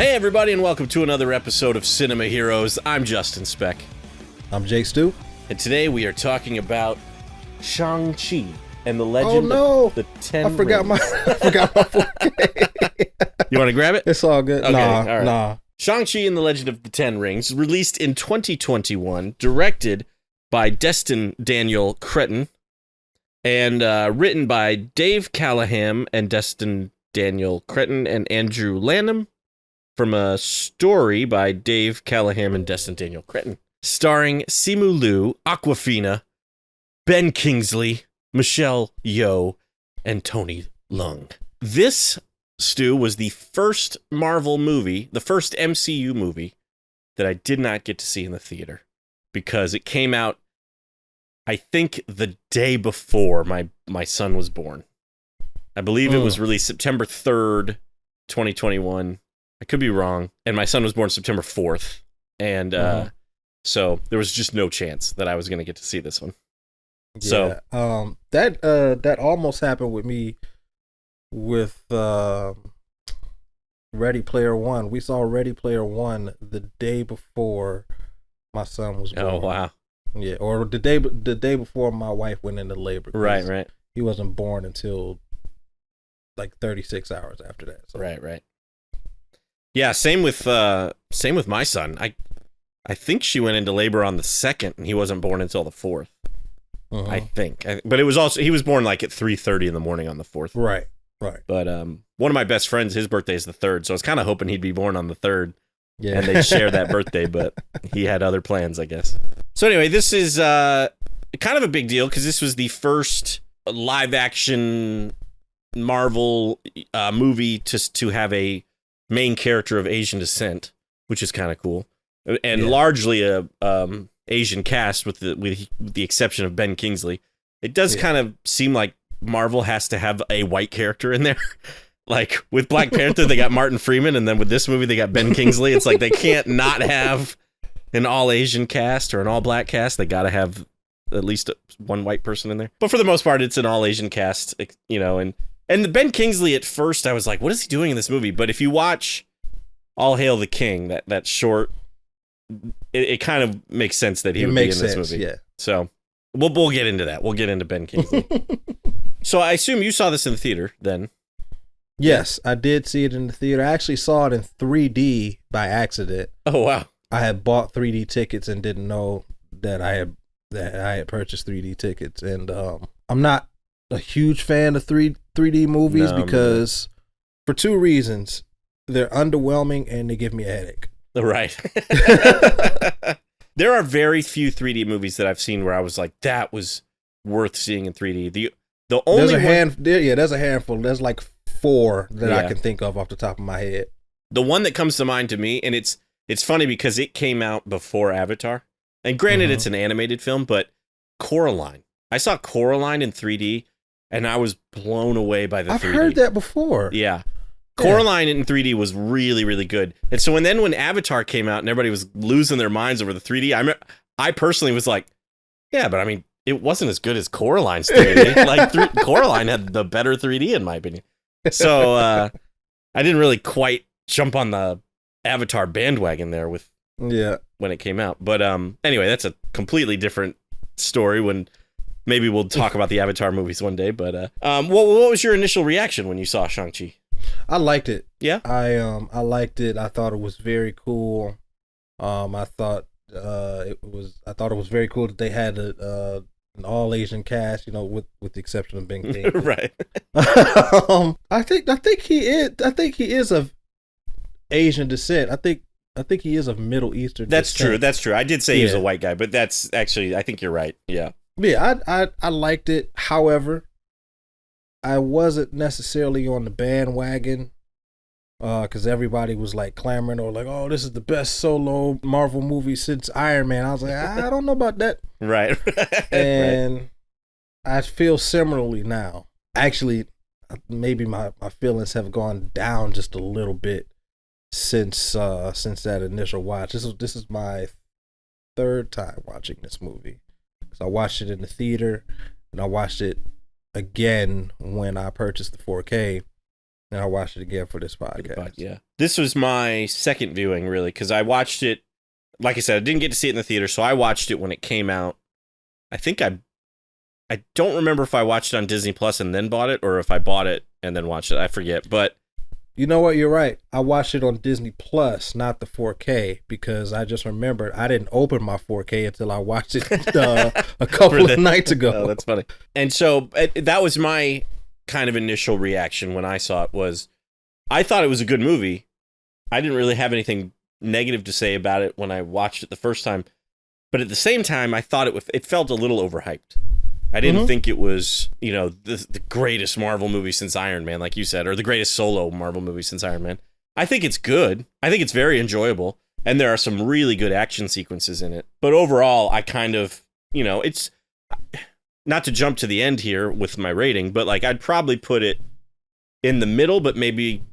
Hey everybody, and welcome to another episode of Cinema Heroes. I'm Justin Speck. I'm Jake Stu. And today we are talking about Shang-Chi and the Legend of the Ten Rings. I forgot my 4K. You want to grab it? It's all good. Okay, nah, all right. nah. Shang-Chi and the Legend of the Ten Rings, released in 2021, directed by Destin Daniel Cretton, and written by Dave Callaham and Destin Daniel Cretton and Andrew Lanham, from a story by Dave Callaham and Destin Daniel Cretton, starring Simu Liu, Awkwafina, Ben Kingsley, Michelle Yeoh, and Tony Leung. This, Stu, was the first Marvel movie, the first MCU movie, that I did not get to see in the theater, because it came out, I think, the day before my son was born. I believe it was released September 3rd, 2021. I could be wrong. And my son was born September 4th. And so there was just no chance that I was going to get to see this one. Yeah. So that almost happened with me with Ready Player One. We saw Ready Player One the day before my son was born. Oh, wow. Yeah, or the day before my wife went into labor. Right. He wasn't born until like 36 hours after that. So. Right. Yeah, same with my son. I think she went into labor on the 2nd, and he wasn't born until the 4th. I think, but it was also he was born like at 3:30 in the morning on the 4th. Right. But one of my best friends, his birthday is the 3rd, so I was kind of hoping he'd be born on the 3rd. Yeah, and they'd share that birthday, but he had other plans, I guess. So anyway, this is kind of a big deal because this was the first live-action Marvel movie to have a main character of Asian descent, which is kind of cool, and largely a Asian cast with the exception of Ben Kingsley. It does kind of seem like Marvel has to have a white character in there. Like with Black Panther, they got Martin Freeman, and then with this movie, they got Ben Kingsley. It's like they can't not have an all Asian cast or an all black cast. They got to have at least one white person in there. But for the most part, it's an all Asian cast, you know, and the Ben Kingsley, at first, I was like, what is he doing in this movie? But if you watch All Hail the King, that short, it kind of makes sense that he would be in this movie. Yeah. So we'll get into that. We'll get into Ben Kingsley. So I assume you saw this in the theater then. Yes, I did see it in the theater. I actually saw it in 3D by accident. Oh, wow. I had bought 3D tickets and didn't know that I had purchased 3D tickets. And I'm not a huge fan of 3D movies because for two reasons. They're underwhelming and they give me a headache. Right. There are very few 3D movies that I've seen where I was like, that was worth seeing in 3D. The only there's a handful. There's like 4 that I can think of off the top of my head. The one that comes to mind to me, and it's funny because it came out before Avatar. And granted, it's an animated film, but Coraline. I saw Coraline in 3D, and I was blown away by the 3D. I've heard that before. Yeah. Coraline in 3D was really, really good. And so when Avatar came out and everybody was losing their minds over the 3D, I personally was like, yeah, but I mean, it wasn't as good as Coraline's 3D. Like Coraline had the better 3D in my opinion. So I didn't really quite jump on the Avatar bandwagon there when it came out. But anyway, that's a completely different story. When maybe we'll talk about the Avatar movies one day. But what was your initial reaction when you saw Shang-Chi? I liked it. Yeah, I liked it. I thought it was very cool. I thought it was very cool that they had an all Asian cast, you know, with the exception of Ben King. Right. I think he is of Asian descent. I think he is of Middle Eastern descent. That's true. I did say he was a white guy, but that's actually, I think you're right. Yeah. Yeah, I liked it. However, I wasn't necessarily on the bandwagon because everybody was like clamoring or like, oh, this is the best solo Marvel movie since Iron Man. I was like, I don't know about that. Right. And I feel similarly now. Actually, maybe my feelings have gone down just a little bit since that initial watch. This is my 3rd time watching this movie. So I watched it in the theater and I watched it again when I purchased the 4K. and I watched it again for this podcast. Yeah. This was my second viewing, really, because I watched it, like I said, I didn't get to see it in the theater, so I watched it when it came out. I think I don't remember if I watched it on Disney Plus and then bought it, or if I bought it and then watched it. I forget, but... You know what? You're right. I watched it on Disney Plus, not the 4K, because I just remembered I didn't open my 4K until I watched it a couple of nights ago. Oh, that's funny. And so that was my kind of initial reaction when I saw it. Was I thought it was a good movie. I didn't really have anything negative to say about it when I watched it the first time, but at the same time, I thought it felt a little overhyped. I didn't think it was, the greatest Marvel movie since Iron Man, like you said, or the greatest solo Marvel movie since Iron Man. I think it's good. I think it's very enjoyable. And there are some really good action sequences in it. But overall, I kind of, it's not to jump to the end here with my rating, but like I'd probably put it in the middle, but maybe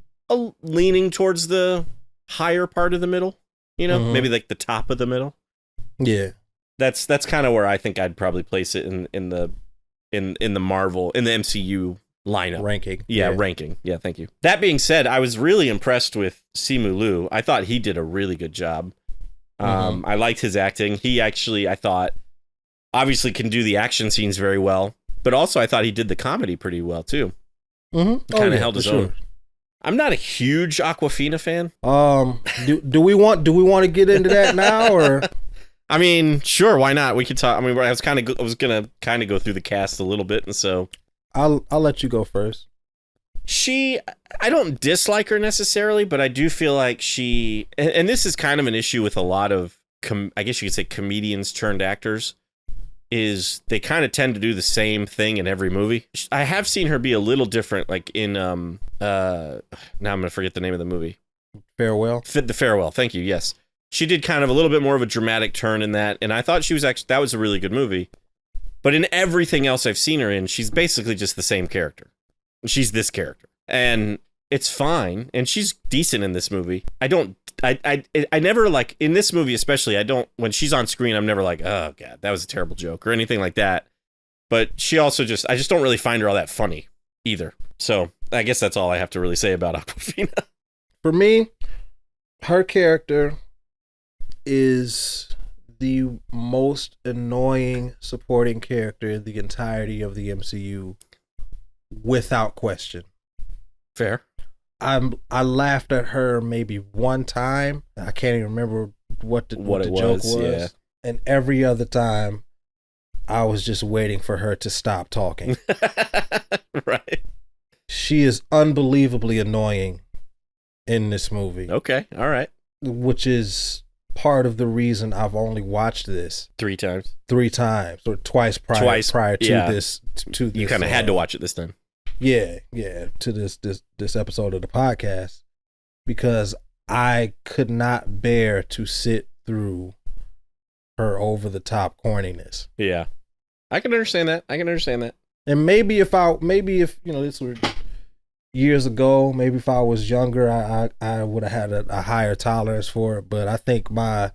leaning towards the higher part of the middle, maybe like the top of the middle. Yeah. That's kind of where I think I'd probably place it in the Marvel, in the MCU lineup. Ranking. Yeah, ranking. Yeah, thank you. That being said, I was really impressed with Simu Liu. I thought he did a really good job. I liked his acting. He actually, I thought, obviously can do the action scenes very well, but also I thought he did the comedy pretty well too. Kind of held his own. I'm not a huge Awkwafina fan. Do we want to get into that now, or? I mean, sure, why not? We could talk. I mean, I was gonna kind of go through the cast a little bit, and so I'll let you go first. I don't dislike her necessarily, but I do feel like and this is kind of an issue with a lot of, I guess you could say, comedians turned actors, is they kind of tend to do the same thing in every movie. I have seen her be a little different, like in now I'm gonna forget the name of the movie. Farewell. The Farewell. Thank you. Yes. She did kind of a little bit more of a dramatic turn in that, and I thought that was a really good movie. But in everything else I've seen her in, she's basically just the same character. She's this character. And it's fine, and she's decent in this movie. I never, like, in this movie especially, when she's on screen, I'm never like, oh, God, that was a terrible joke, or anything like that. But she also I just don't really find her all that funny, either. So, I guess that's all I have to really say about Awkwafina. For me, her character is the most annoying supporting character in the entirety of the MCU, without question. Fair. I laughed at her maybe one time. I can't even remember what the joke was. Yeah. And every other time, I was just waiting for her to stop talking. Right. She is unbelievably annoying in this movie. Okay. All right. Which is part of the reason I've only watched this 3 times. 3 times or twice prior to this. You kind of had to watch it this time. Yeah, to this episode of the podcast, because I could not bear to sit through her over the top corniness. Yeah, I can understand that. And maybe if this were years ago, maybe if I was younger, I would have had a higher tolerance for it. But I think my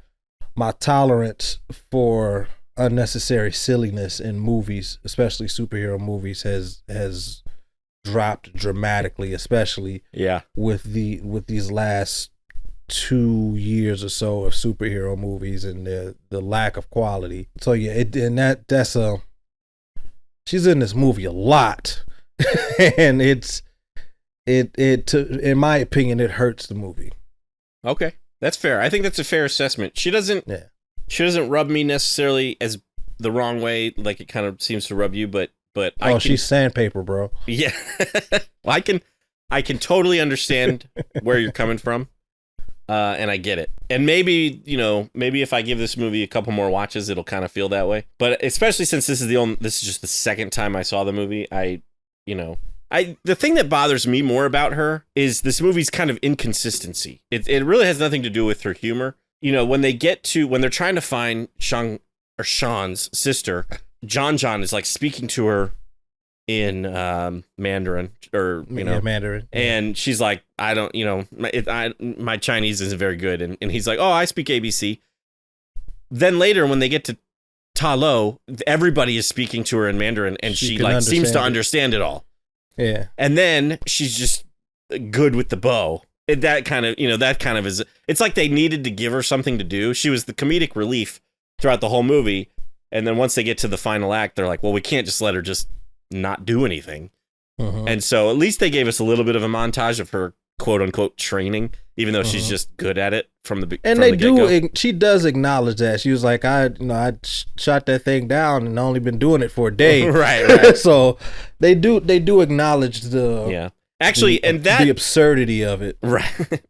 tolerance for unnecessary silliness in movies, especially superhero movies, has dropped dramatically, especially with these last 2 years or so of superhero movies and the lack of quality. So yeah, she's in this movie a lot, and it in my opinion, it hurts the movie. Okay, that's fair. I think that's a fair assessment. She doesn't rub me necessarily as the wrong way, like it kind of seems to rub you, but she's sandpaper, bro. Yeah. Well, I can totally understand where you're coming from. And I get it. And maybe if I give this movie a couple more watches, it'll kind of feel that way. But especially since this is just the second time I saw the movie, the thing that bothers me more about her is this movie's kind of inconsistency. It really has nothing to do with her humor. When they're trying to find Sean's sister, John is like speaking to her in Mandarin, Mandarin, and she's like, I don't, my Chinese isn't very good, and he's like, oh, I speak ABC. Then later, when they get to Ta Lo, everybody is speaking to her in Mandarin, and she like seems to understand it all. Yeah, and then she's just good with the bow. That kind of, that kind of is, it's like they needed to give her something to do. She was the comedic relief throughout the whole movie. And then once they get to the final act, they're like, well, we can't just let her just not do anything. And so at least they gave us a little bit of a montage of her quote unquote training, even though she's just good at it from the and from they the do. get-go. She does acknowledge that. She was like, I shot that thing down and only been doing it for a day. Right. So they do acknowledge the actually, and that the absurdity of it. Right.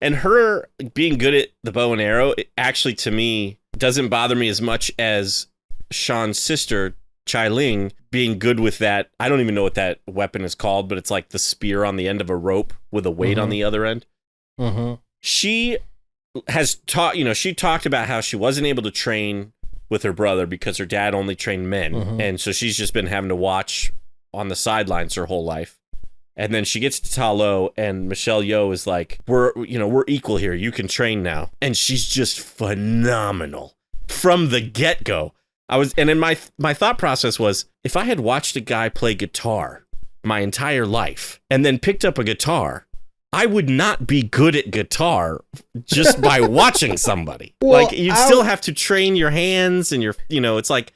And her being good at the bow and arrow, it actually, to me, doesn't bother me as much as Sean's sister, Chai Ling, being good with that. I don't even know what that weapon is called, but it's like the spear on the end of a rope with a weight on the other end. She has taught, she talked about how she wasn't able to train with her brother because her dad only trained men. And so she's just been having to watch on the sidelines her whole life. And then she gets to Ta Lo, and Michelle Yeoh is like, we're equal here. You can train now. And she's just phenomenal from the get-go. My thought process was, if I had watched a guy play guitar my entire life and then picked up a guitar, I would not be good at guitar just by watching somebody. Well, like, you'd still have to train your hands and your, it's like,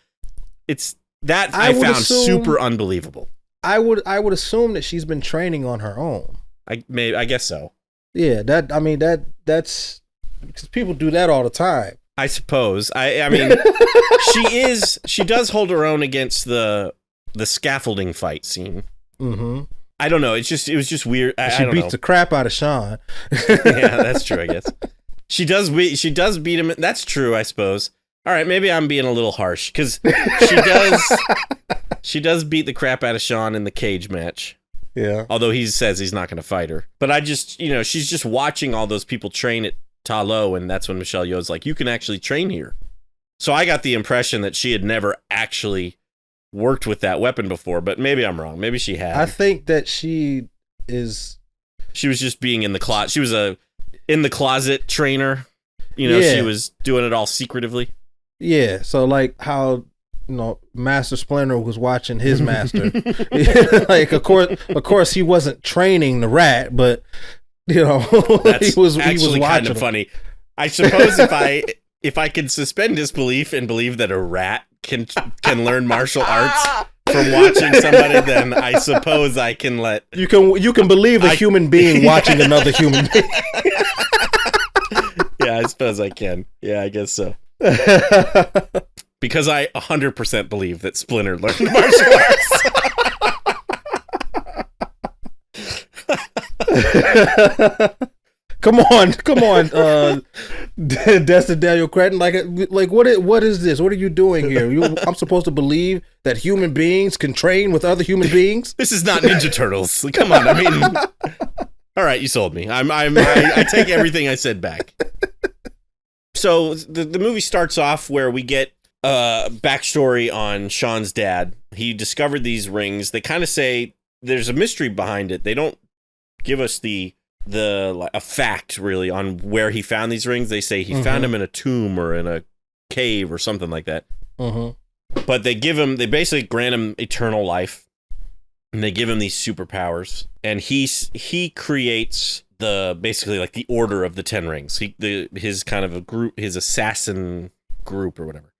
it's that I found super unbelievable. I would assume that she's been training on her own. I guess so. Yeah, that's because people do that all the time. I suppose. I mean, she does hold her own against the scaffolding fight scene. I don't know. It was just weird. She beats the crap out of Sean. Yeah, that's true, I guess. She does beat him. That's true, I suppose. All right, maybe I'm being a little harsh because she does beat the crap out of Sean in the cage match. Yeah. Although he says he's not going to fight her. But I just, she's just watching all those people train at Ta Lo, and that's when Michelle Yeoh's like, you can actually train here. So I got the impression that she had never actually worked with that weapon before, but maybe I'm wrong. Maybe she had. I think that she was just being in the closet. She was a in the closet trainer. She was doing it all secretively. Yeah, so like how Master Splinter was watching his master. Like of course he wasn't training the rat, but that's he was actually watching kind of funny. I suppose if I could suspend disbelief and believe that a rat can learn martial arts from watching somebody, then I suppose I can let you can believe a human being watching another human being. Yeah, I suppose I can. Yeah, I guess so. Because I 100% believe that Splinter learned martial arts. Come on, Destin Daniel Cretton. Like what is this? What are you doing here? I'm supposed to believe that human beings can train with other human beings? This is not Ninja Turtles. Come on, I mean, all right, you sold me. I take everything I said back. So the movie starts off where we get backstory on Sean's dad. He discovered these rings. They kind of say there's a mystery behind it. They don't give us a fact really on where he found these rings. They say he found them in a tomb or in a cave or something like that. But they basically grant him eternal life, and they give him these superpowers, and he creates basically like the order of the 10 rings. His kind of a group, his assassin group or whatever.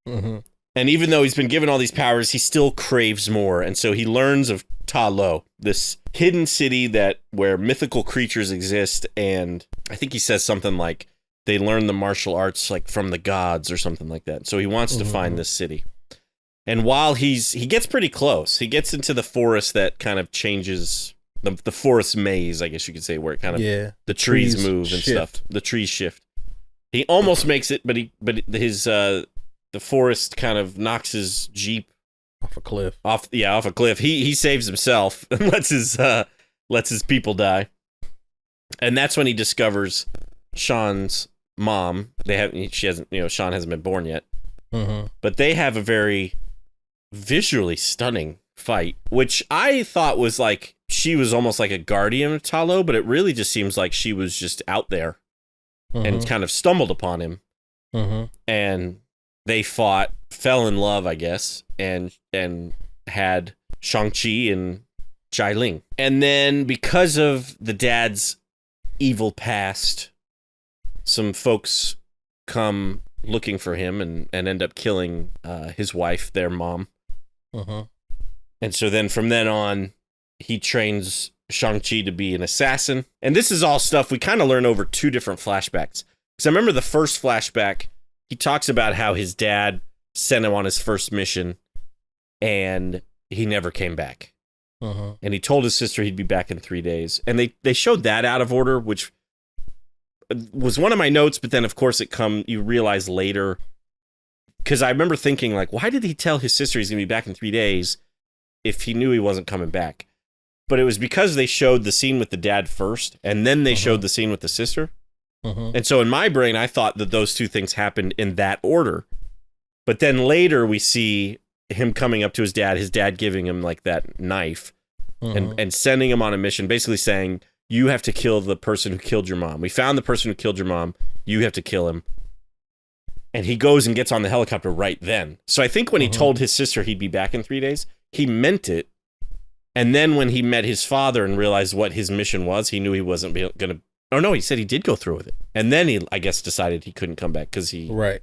And even though he's been given all these powers, he still craves more. And so he learns of Ta Lo, this hidden city where mythical creatures exist. And I think he says something like they learn the martial arts like from the gods or something like that. So he wants to find this city. And while he gets pretty close, he gets into the forest that kind of changes the forest maze, I guess you could say, where it kind of the trees move and stuff. The trees shift. He almost makes it, but the forest kind of knocks his Jeep off a cliff. Off a cliff. He saves himself and lets his people die. And that's when he discovers Sean's mom. Sean hasn't been born yet. But they have a very visually stunning fight, which I thought was like she was almost like a guardian of Ta Lo, but it really just seems like she was just out there and kind of stumbled upon him. And they fell in love, I guess, and had Shang-Chi and Ling. And then because of the dad's evil past, some folks come looking for him and end up killing his wife, their mom. And so then from then on, he trains Shang-Chi to be an assassin. And this is all stuff we kind of learn over two different flashbacks. Because I remember the first flashback, he talks about how his dad sent him on his first mission and he never came back. And he told his sister he'd be back in 3 days. And they showed that out of order, which was one of my notes. But then, of course, you realize later. Because I remember thinking, like, why did he tell his sister he's going to be back in 3 days if he knew he wasn't coming back? But it was because they showed the scene with the dad first, and then they showed the scene with the sister. And so in my brain, I thought that those two things happened in that order. But then later we see him coming up to his dad giving him like that knife and sending him on a mission, basically saying, you have to kill the person who killed your mom. We found the person who killed your mom. You have to kill him. And he goes and gets on the helicopter right then. So I think when he told his sister he'd be back in 3 days, he meant it. And then when he met his father and realized what his mission was, he knew he wasn't going to... Oh, no, he said he did go through with it. And then he, I guess, decided he couldn't come back because he... Right.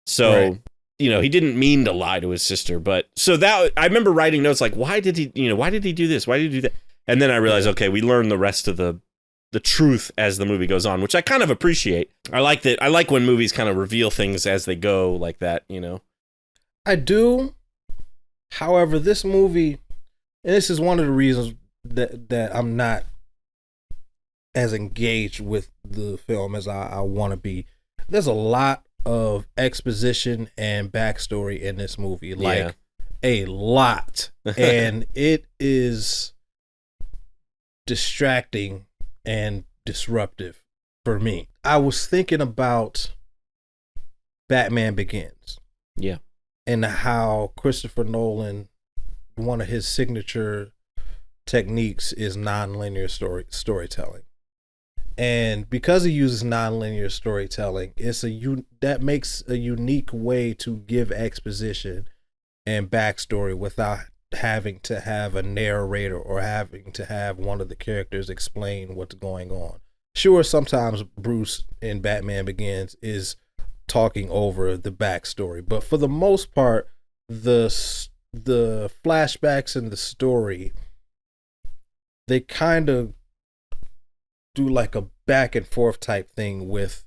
So, he didn't mean to lie to his sister. But so that... I remember writing notes like, why did he do this? Why did he do that? And then I realized, okay, we learned the rest of the truth as the movie goes on, which I kind of appreciate. I like that. I like when movies kind of reveal things as they go like that, I do. However, this movie, and this is one of the reasons that I'm not as engaged with the film as I want to be. There's a lot of exposition and backstory in this movie, like a lot, and it is distracting and disruptive for me. I was thinking about Batman Begins. Yeah. And how Christopher Nolan, one of his signature techniques is nonlinear storytelling. And because he uses nonlinear storytelling, that makes a unique way to give exposition and backstory without having to have a narrator or having to have one of the characters explain what's going on. Sure, sometimes Bruce in Batman Begins is talking over the backstory, but for the most part, the flashbacks in the story, they kind of do like a back and forth type thing with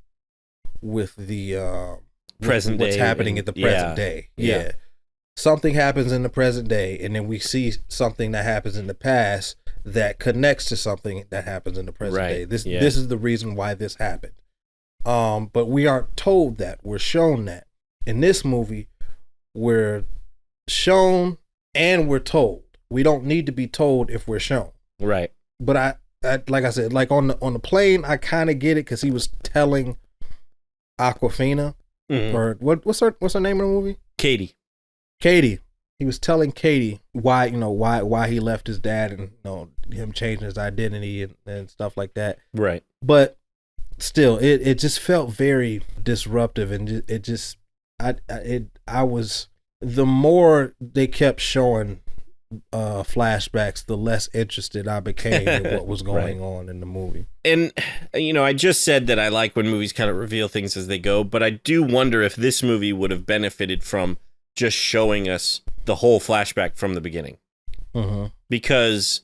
the present what's day happening at the present day. Yeah. Something happens in the present day, and then we see something that happens in the past that connects to something that happens in the present day. This is the reason why this happened. But we aren't told that. We're shown that. In this movie, we're shown and we're told. We don't need to be told if we're shown. Right. But I like I said, like on the plane, I kind of get it because he was telling Aquafina, or what's her name in the movie? Katie. He was telling Katie why he left his dad and him changing his identity and stuff like that. Right. But still, it just felt very disruptive, and I was, the more they kept showing flashbacks, the less interested I became in what was going on in the movie. And I just said that I like when movies kind of reveal things as they go, but I do wonder if this movie would have benefited from just showing us the whole flashback from the beginning. Because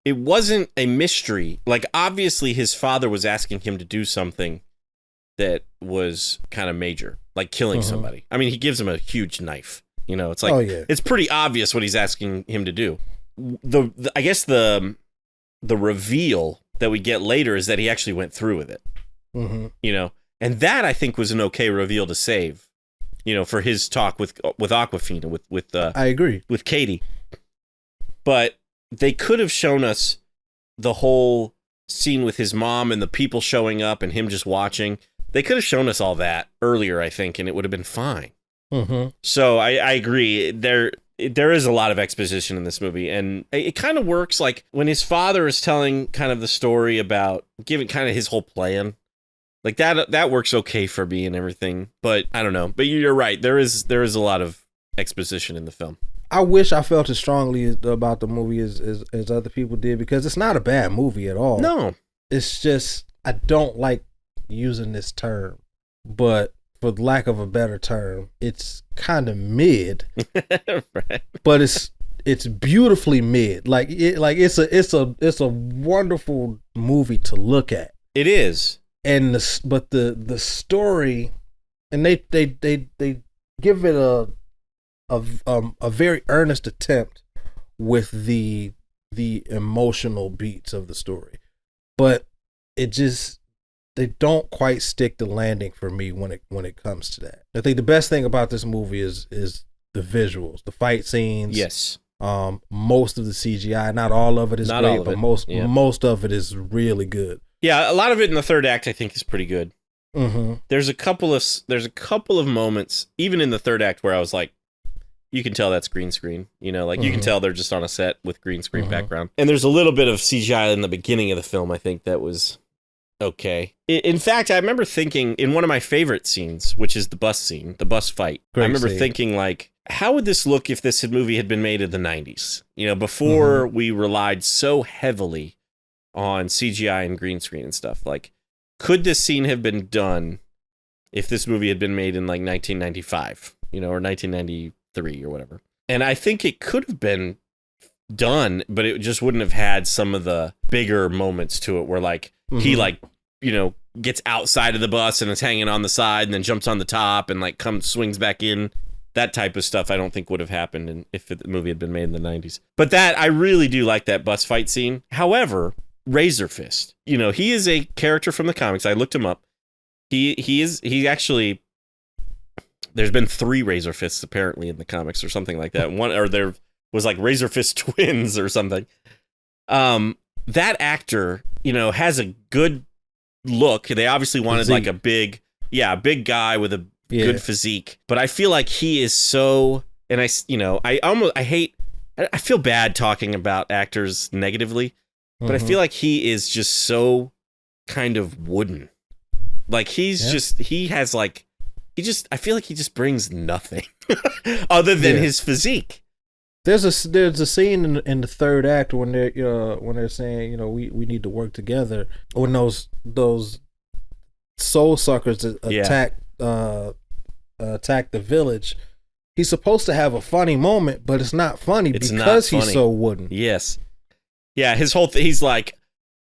it wasn't a mystery. Like, obviously his father was asking him to do something that was kind of major, like killing somebody. I mean, he gives him a huge knife. It's like, it's pretty obvious what he's asking him to do. I guess the reveal that we get later is that he actually went through with it. And that, I think, was an okay reveal to save. For his talk with Aquafina, with I agree, with Katie. But they could have shown us the whole scene with his mom and the people showing up and him just watching. They could have shown us all that earlier, I think, and it would have been fine. So I agree. There is a lot of exposition in this movie, and it kind of works like when his father is telling kind of the story about giving kind of his whole plan. Like that works okay for me and everything, but I don't know. But you're right. There is a lot of exposition in the film. I wish I felt as strongly about the movie as other people did, because it's not a bad movie at all. No. It's just, I don't like using this term, but for lack of a better term, it's kind of mid. Right. But it's beautifully mid. Like it's a wonderful movie to look at. It is. And the story, and they give it a very earnest attempt with the emotional beats of the story, but they don't quite stick the landing for me when it comes to that. I think the best thing about this movie is the visuals, the fight scenes. Yes. Most of the CGI, not all of it is great, but most of it is really good. Yeah, a lot of it in the third act I think is pretty good. Mm-hmm. There's a couple of moments, even in the third act, where I was like, you can tell that's green screen. You know, like you can tell they're just on a set with green screen background. And there's a little bit of CGI in the beginning of the film, I think, that was okay. In fact, I remember thinking in one of my favorite scenes, which is the bus scene, the bus fight. I remember thinking, like, how would this look if this movie had been made in the 90s? You know, before we relied so heavily on CGI and green screen and stuff. Like, could this scene have been done if this movie had been made in like 1995, you know, or 1993 or whatever? And I think it could have been done, but it just wouldn't have had some of the bigger moments to it where like he like, you know, gets outside of the bus and is hanging on the side and then jumps on the top and like swings back in. That type of stuff I don't think would have happened if the movie had been made in the 90s. But that, I really do like that bus fight scene. However, Razor Fist, you know, he is a character from the comics. I looked him up. He actually, there's been 3 Razor Fists apparently in the comics or something like that. There was like Razor Fist twins or something. That actor, you know, has a good look. They obviously wanted like a big guy with a good physique, but I feel like he is so, and I feel bad talking about actors negatively, but I feel like he is just so kind of wooden. Like I feel like he just brings nothing other than his physique. There's a scene in the third act when they're saying, you know, we need to work together, when those soul suckers attack the village. He's supposed to have a funny moment, but it's not funny because he's so wooden. Yes. Yeah, his whole he's like,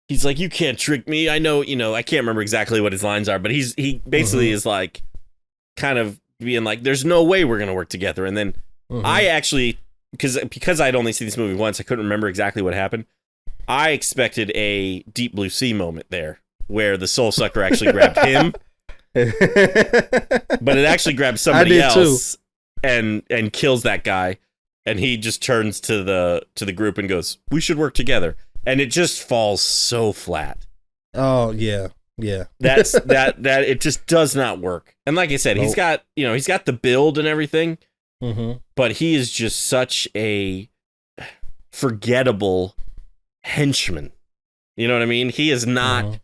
you can't trick me. I know, you know, I can't remember exactly what his lines are, but he basically is like kind of being like, there's no way we're going to work together. And then I actually, because I'd only seen this movie once, I couldn't remember exactly what happened. I expected a Deep Blue Sea moment there where the soul sucker actually grabbed him. But it actually grabs somebody else and kills that guy, and he just turns to the group and goes, "We should work together." And it just falls so flat. Oh yeah. That's that it just does not work. And like I said, he's got the build and everything, but he is just such a forgettable henchman. You know what I mean? He is not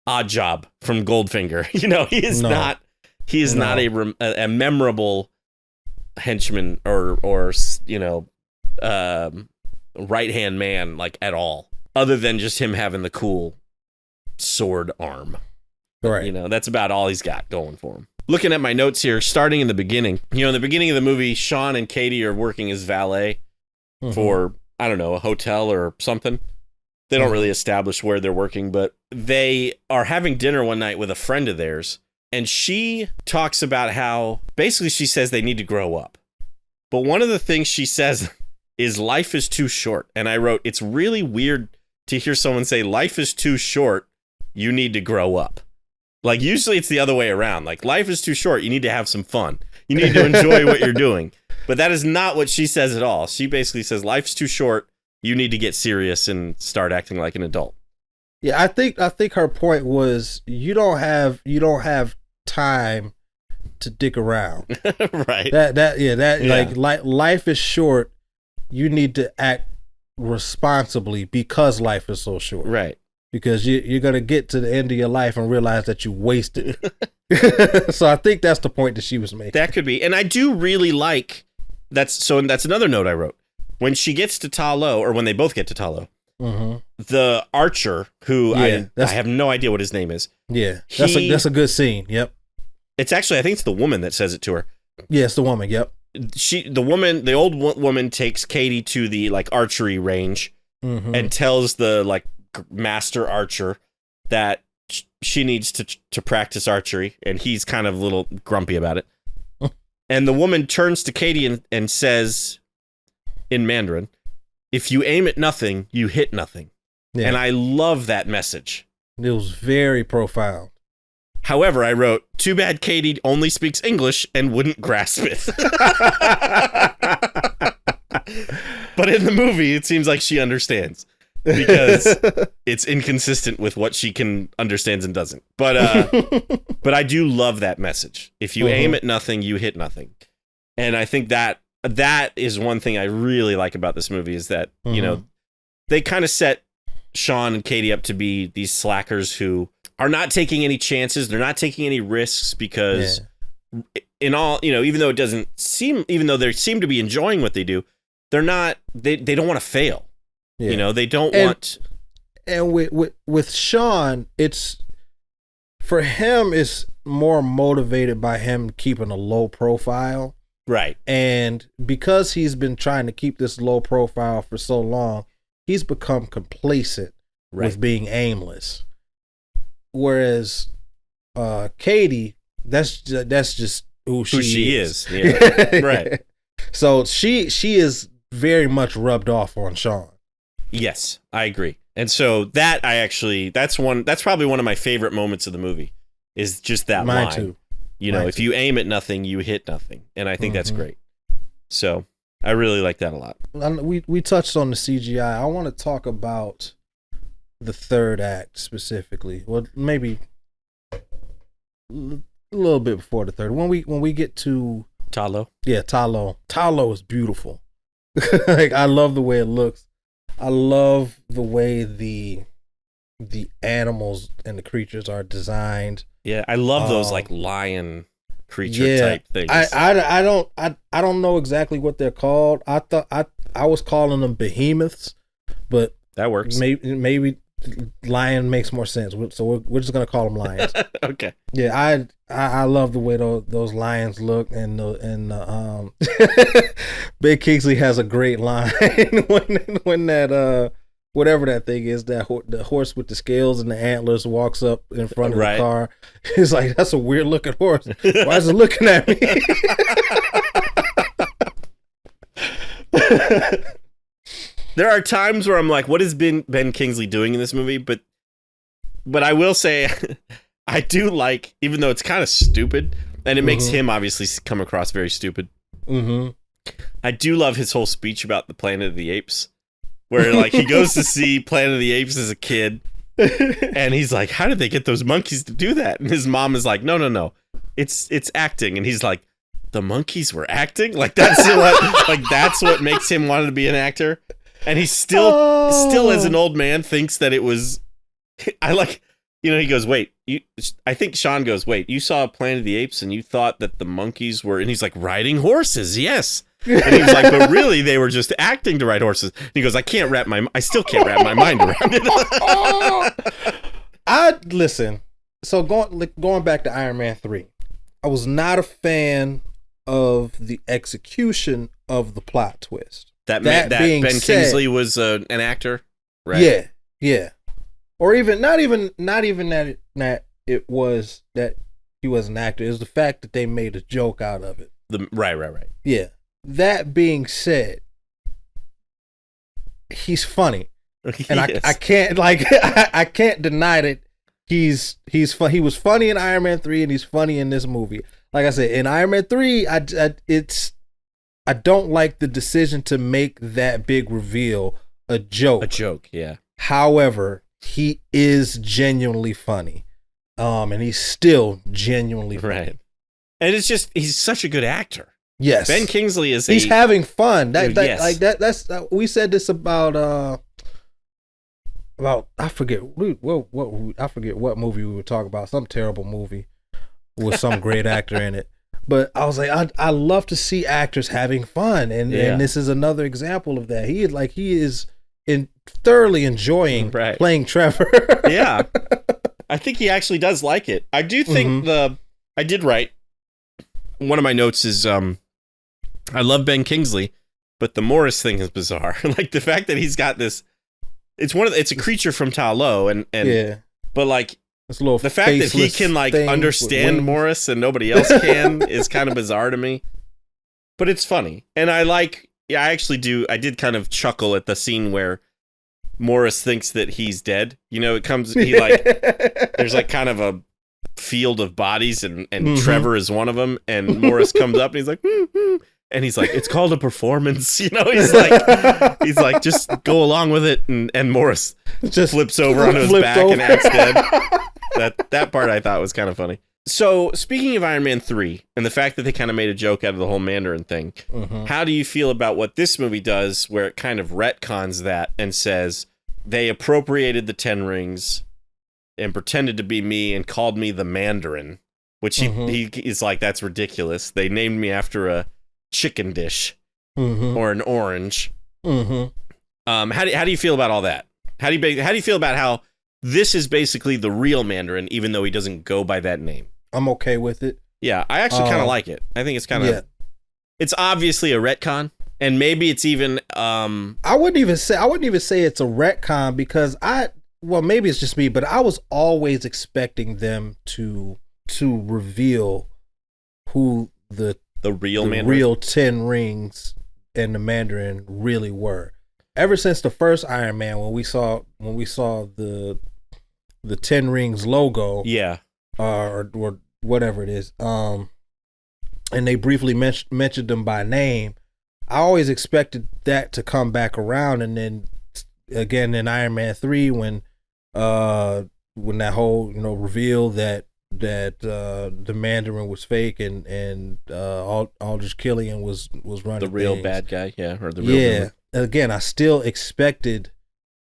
Oddjob from Goldfinger. You know, he is not a memorable henchman or you know, right hand man like at all, other than just him having the cool sword arm. Right. You know, that's about all he's got going for him. Looking at my notes here, starting in the beginning, you know, in the beginning of the movie, Sean and Katie are working as valet for, I don't know, a hotel or something. They don't really establish where they're working, but they are having dinner one night with a friend of theirs, and she talks about how, basically she says they need to grow up. But one of the things she says is life is too short. And I wrote, it's really weird to hear someone say life is too short, you need to grow up. Like, usually it's the other way around. Like, life is too short, you need to have some fun. You need to enjoy what you're doing. But that is not what she says at all. She basically says life's too short, you need to get serious and start acting like an adult. Yeah, I think her point was you don't have time to dick around. Right. Like life is short, you need to act responsibly because life is so short. Right. Because you're going to get to the end of your life and realize that you wasted it. So I think that's the point that she was making. That could be. And I do really like that's another note I wrote. When she gets to Ta Lo, or when they both get to Ta Lo, the archer, who I have no idea what his name is. Yeah, that's a good scene. Yep. It's actually, I think it's the woman that says it to her. Yeah, it's the woman. Yep. The old woman takes Katie to the like archery range and tells the like master archer that she needs to practice archery, and he's kind of a little grumpy about it. And the woman turns to Katie and says in Mandarin, "If you aim at nothing, you hit nothing." Yeah. And I love that message. It was very profound. However, I wrote, too bad Katie only speaks English and wouldn't grasp it. But in the movie, it seems like she understands, because it's inconsistent with what she can understands and doesn't. But I do love that message. If you aim at nothing, you hit nothing. And I think that is one thing I really like about this movie, is that, you know, they kind of set Sean and Katie up to be these slackers who are not taking any chances. They're not taking any risks, because in all, you know, even though they seem to be enjoying what they do, they're not, they don't want to fail. You know, they don't want. And with Sean, for him, it's more motivated by him keeping a low profile. Right. And because he's been trying to keep this low profile for so long, he's become complacent with being aimless. Whereas Katie, that's just who she is. Yeah. Right. So she is very much rubbed off on Sean. Yes, I agree. And so that's probably one of my favorite moments of the movie, is just that Mine line. too. You know, if you aim at nothing, you hit nothing. And I think that's great. So I really like that a lot. We touched on the CGI. I want to talk about the third act specifically. Well, maybe a little bit before the third. When we get to Ta Lo. Yeah, Ta Lo. Ta Lo is beautiful. Like, I love the way it looks. I love the way the animals and the creatures are designed. Yeah, I love those like lion creature type things. I don't know exactly what they're called. I thought I was calling them behemoths, but that works. Maybe lion makes more sense. So we're just gonna call them lions. Okay. Yeah, I love the way those lions look, and Ben Kingsley has a great line when that whatever that thing is, that the horse with the scales and the antlers walks up in front of the car. He's like, that's a weird looking horse. Why is it looking at me? There are times where I'm like, what is Ben Kingsley doing in this movie? But I will say, I do like, even though it's kind of stupid, and it makes him obviously come across very stupid. I do love his whole speech about the Planet of the Apes, where like he goes to see Planet of the Apes as a kid, and he's like, how did they get those monkeys to do that? And his mom is like, no, it's acting. And he's like, the monkeys were acting? Like that's what makes him want to be an actor. And he still as an old man thinks that it was. I like, you know, he goes, wait, I think Sean goes, wait, you saw Planet of the Apes and you thought that the monkeys were, and he's like, riding horses, yes. And he was like, but really they were just acting to ride horses. And he goes, I still can't wrap my mind around it. Listen, so going back to Iron Man 3, I was not a fan of the execution of the plot twist. That Ben Kingsley was an actor, right? Yeah. Or even not even that it was that he was an actor. It was the fact that they made a joke out of it. Right. Yeah. That being said, he's funny, and I can't I can't deny that he's fun. He was funny in Iron Man 3, and he's funny in this movie. Like I said, in Iron Man 3, I don't like the decision to make that big reveal a joke. A joke, yeah. However, he is genuinely funny, and he's still genuinely funny. Right. And it's just, he's such a good actor. Yes. Ben Kingsley is he's having fun. Yes. Like that's we said this about I forget what movie we were talking about. Some terrible movie with some great actor in it. But I was like, I love to see actors having fun, and this is another example of that. He is thoroughly enjoying playing Trevor. Yeah, I think he actually does like it. I do think I did write one of my notes is I love Ben Kingsley, but the Morris thing is bizarre. Like the fact that he's got this. It's a creature from Ta Lo, and but like the fact that he can like understand Morris and nobody else can is kind of bizarre to me. But it's funny, and I did kind of chuckle at the scene where Morris thinks that he's dead. You know, there's like kind of a field of bodies, and Trevor is one of them, and Morris comes up and he's like, and he's like, it's called a performance. You know, he's like, just go along with it, and Morris just flips over onto his back and acts dead. That part I thought was kind of funny. So, speaking of Iron Man 3, and the fact that they kind of made a joke out of the whole Mandarin thing, how do you feel about what this movie does, where it kind of retcons that and says, they appropriated the 10 rings and pretended to be me and called me the Mandarin, which he's like, that's ridiculous. They named me after a chicken dish or an orange. How do you feel about all that? How do you feel about how this is basically the real Mandarin, even though he doesn't go by that name? I'm okay with it. Yeah, I actually kind of like it. I think it's kind of it's obviously a retcon, and maybe it's even I wouldn't even say it's a retcon, because maybe it's just me, but I was always expecting them to reveal who the real 10 rings and the Mandarin really were. Ever since the first Iron Man, when we saw the 10 rings logo, or whatever it is, and they briefly mentioned them by name, I always expected that to come back around, and then again in Iron Man 3 when that whole reveal that the Mandarin was fake and Aldrich Killian was running the real things. Bad guy, or the real villain. Again, I still expected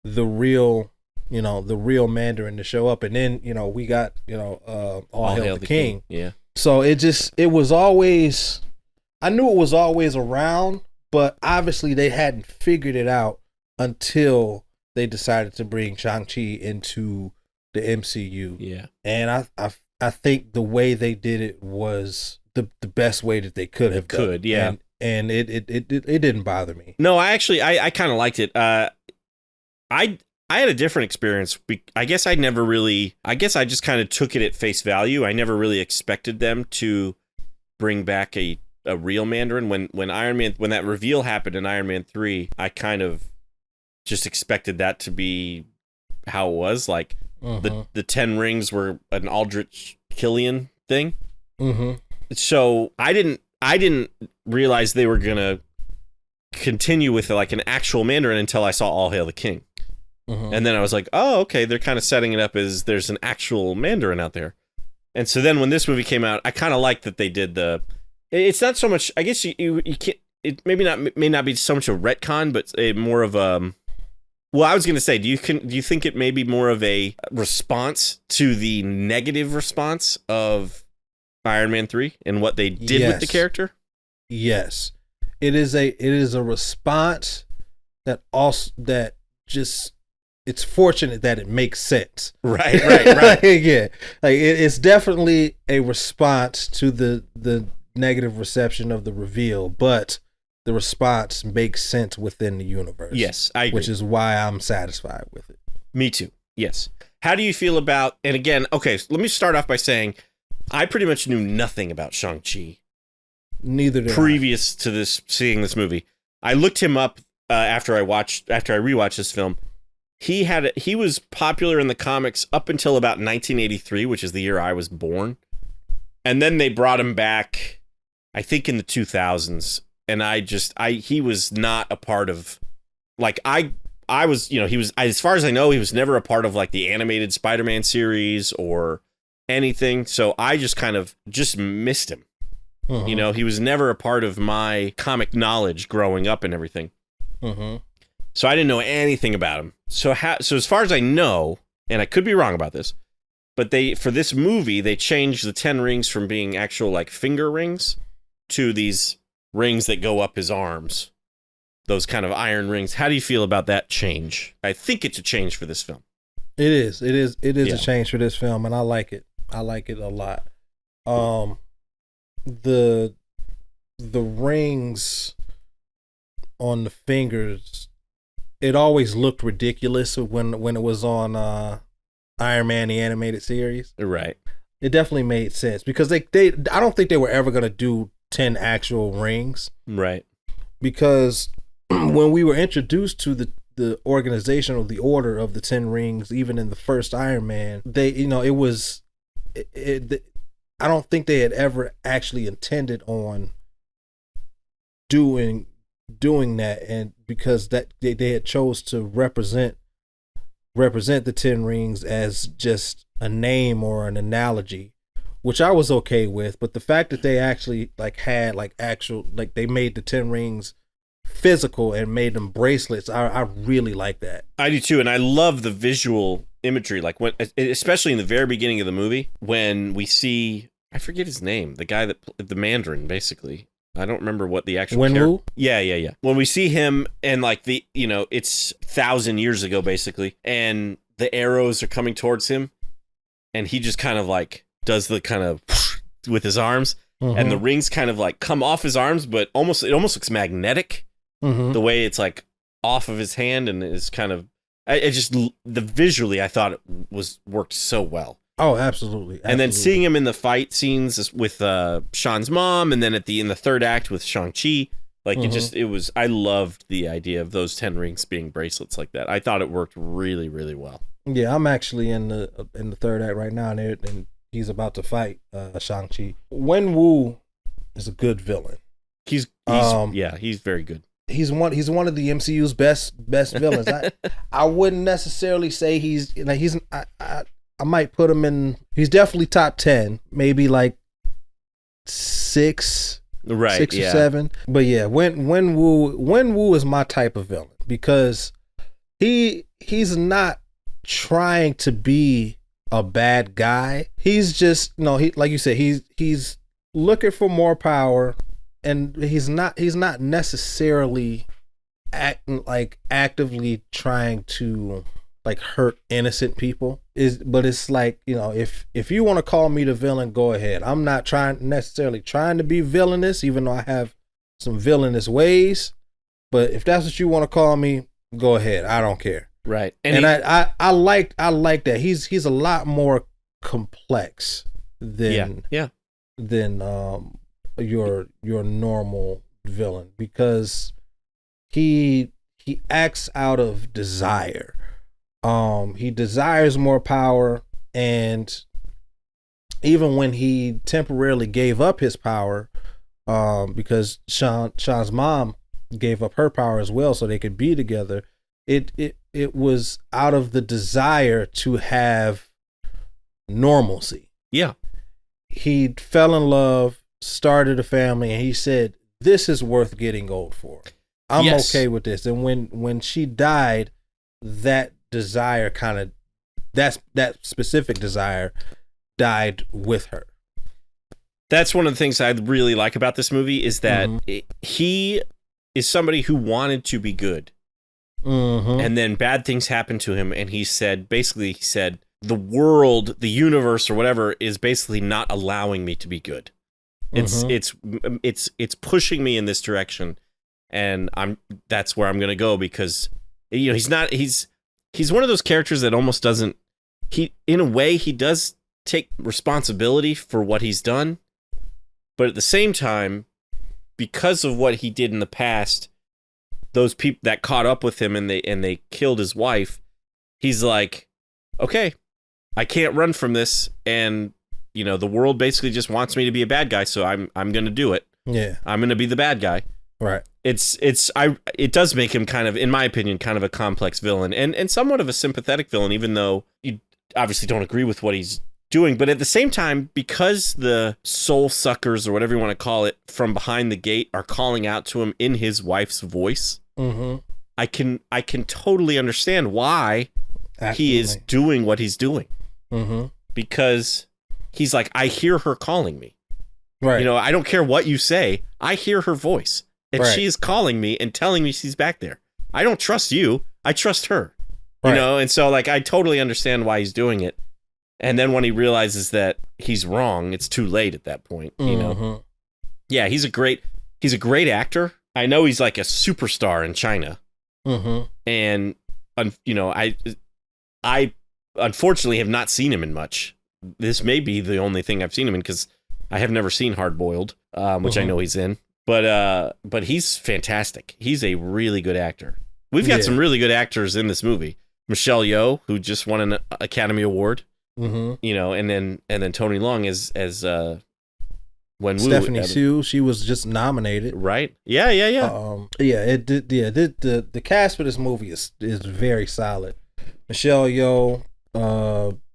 the real Mandarin to show up, and then we got All Hail the King. Yeah. So it was always, I knew it was always around, but obviously they hadn't figured it out until they decided to bring Shang-Chi into the MCU. Yeah. And I think the way they did it was the best way that they could have done. Yeah. And it didn't bother me. No, I kind of liked it. I had a different experience. I guess I just kind of took it at face value. I never really expected them to bring back a real Mandarin. When that reveal happened in Iron Man 3, I kind of just expected that to be how it was. Like the 10 rings were an Aldrich Killian thing. So I didn't realize they were gonna continue with like an actual Mandarin until I saw All Hail the King. And then I was like, oh, okay, they're kind of setting it up as there's an actual Mandarin out there. And so then when this movie came out, I kind of liked that they did it's not so much, I guess you can't, it may not be so much a retcon, but more of well, I was going to say, do you think it may be more of a response to the negative response of Iron Man 3 and what they did with the character? Yes. It is a response that it's fortunate that it makes sense. Right. Yeah. Like it's definitely a response to the negative reception of the reveal, but the response makes sense within the universe. Yes, I agree. Which is why I'm satisfied with it. Me too. Yes. How do you feel about, and again, okay, so let me start off by saying I pretty much knew nothing about Shang-Chi. Neither did previous to seeing this movie. I looked him up after I rewatched this film. He was popular in the comics up until about 1983, which is the year I was born. And then they brought him back, I think in the 2000s. And he was not a part of, like, I was, he was, as far as I know, he was never a part of like the animated Spider-Man series or anything. So I just kind of missed him. He was never a part of my comic knowledge growing up and everything. So I didn't know anything about him. So as far as I know, and I could be wrong about this, But for this movie, they changed the 10 rings from being actual like finger rings to these rings that go up his arms. Those kind of iron rings. How do you feel about that change? I think it's a change for this film. It is a change for this film, and I like it. I like it a lot. The rings on the fingers, it always looked ridiculous when it was on Iron Man the animated series. Right. It definitely made sense because they I don't think they were ever gonna do 10 actual rings. Right. Because when we were introduced to the organization or the order of the 10 rings, even in the first Iron Man, they, it was, I don't think they had ever actually intended on doing that, and because that they had chose to represent the 10 rings as just a name or an analogy, which I was okay with. But the fact that they actually had actual, they made the 10 rings physical and made them bracelets, I really like that. I do too, and I love the visual imagery, like when, especially in the very beginning of the movie, when we see, I forget his name, the guy the Mandarin, basically. I don't remember what the actual Wenwu? Yeah. When we see him and it's 1,000 years ago basically, and the arrows are coming towards him, and he just kind of does the kind of with his arms, and the rings kind of come off his arms, but it almost looks magnetic. The way it's off of his hand, and it's kind of, visually I thought it worked so well. Oh, absolutely. And then seeing him in the fight scenes with Sean's mom, and then in the third act with Shang-Chi, I loved the idea of those 10 rings being bracelets like that. I thought it worked really, really well. Yeah, I'm actually in the third act right now, and he's about to fight Shang-Chi. Wenwu is a good villain. He's very good. He's one of the MCU's best villains. I wouldn't necessarily say I might put him in. He's definitely top 10, maybe 6, right? 6 or 7. But yeah, Wenwu is my type of villain because he's not trying to be a bad guy. He's just like you said, he's looking for more power. And he's not necessarily actively trying to hurt innocent people. But it's if you want to call me the villain, go ahead. I'm not necessarily trying to be villainous, even though I have some villainous ways. But if that's what you want to call me, go ahead. I don't care. Right. And I like that. He's a lot more complex than your normal villain, because he acts out of desire. He desires more power, and even when he temporarily gave up his power, because Sean's mom gave up her power as well so they could be together, it was out of the desire to have normalcy. Yeah. He fell in love, started a family, and he said, this is worth getting old for. I'm okay with this. And when she died, that desire that specific desire died with her. That's one of the things I really like about this movie, is that he is somebody who wanted to be good. And then bad things happened to him, and he said the world, the universe, or whatever, is basically not allowing me to be good. It's pushing me in this direction, and that's where I'm gonna go, because he's one of those characters that almost doesn't, in a way he does take responsibility for what he's done, but at the same time, because of what he did in the past, those people that caught up with him and they killed his wife, he's like, okay, I can't run from this, and the world basically just wants me to be a bad guy, so I'm gonna do it. Yeah, I'm gonna be the bad guy. Right. It does make him kind of, in my opinion, kind of a complex villain, and somewhat of a sympathetic villain, even though you obviously don't agree with what he's doing. But at the same time, because the soul suckers, or whatever you want to call it, from behind the gate are calling out to him in his wife's voice, I can totally understand why he is doing what he's doing. because he's like, I hear her calling me. Right. You know, I don't care what you say. I hear her voice. And Right. she is calling me and telling me she's back there. I don't trust you. I trust her. Right. You know, and so like I totally understand why he's doing it. And then when he realizes that he's wrong, it's too late at that point, you know. Yeah, he's a great actor. I know he's like a superstar in China. And you know, I unfortunately have not seen him in much. This may be the only thing I've seen him in because I have never seen Hard Boiled, which I know he's in. But he's fantastic. He's a really good actor. We've got some really good actors in this movie. Michelle Yeoh, who just won an Academy Award, you know, and then Tony Leung as when Stephanie Hsu, she was just nominated, right? Yeah. The cast for this movie is very solid. Michelle Yeoh,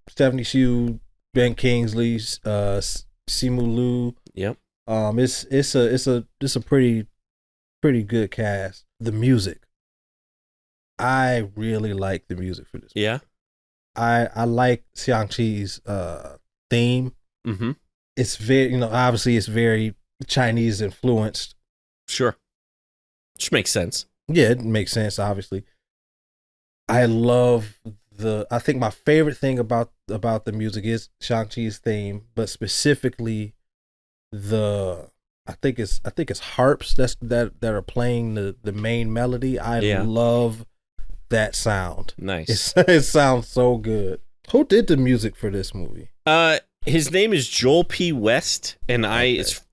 Stephanie Hsu, Ben Kingsley, Simu Liu. Yep. It's a pretty good cast. The music, I really like the music for this. Yeah. I like Shang-Chi's theme. It's very, you know, obviously it's very Chinese influenced. Sure. Which makes sense. Yeah, it makes sense, obviously. I think my favorite thing about the music is Shang-Chi's theme, but specifically I think it's harps that are playing the main melody. I love that sound. Nice. It sounds so good. Who did the music for this movie? His name is Joel P. West, and